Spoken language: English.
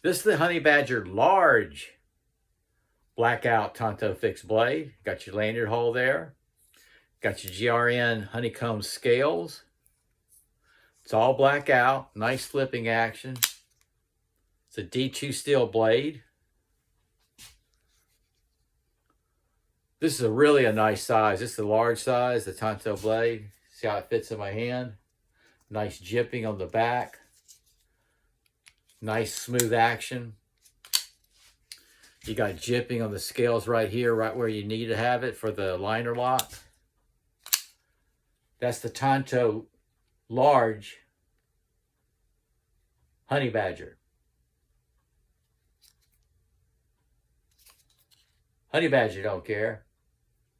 This is the Honey Badger Large Blackout Tanto fixed blade. Got your lanyard hole there. Got your GRN Honeycomb scales. It's all blackout. Nice flipping action. It's a D2 steel blade. This is really a nice size. This is a large size, the Tanto blade. See how it fits in my hand? Nice jipping on the back. Nice smooth action. You got jipping on the scales right here, right where you need to have it for the liner lock. That's the Tanto Large Honey Badger. Honey Badger don't care.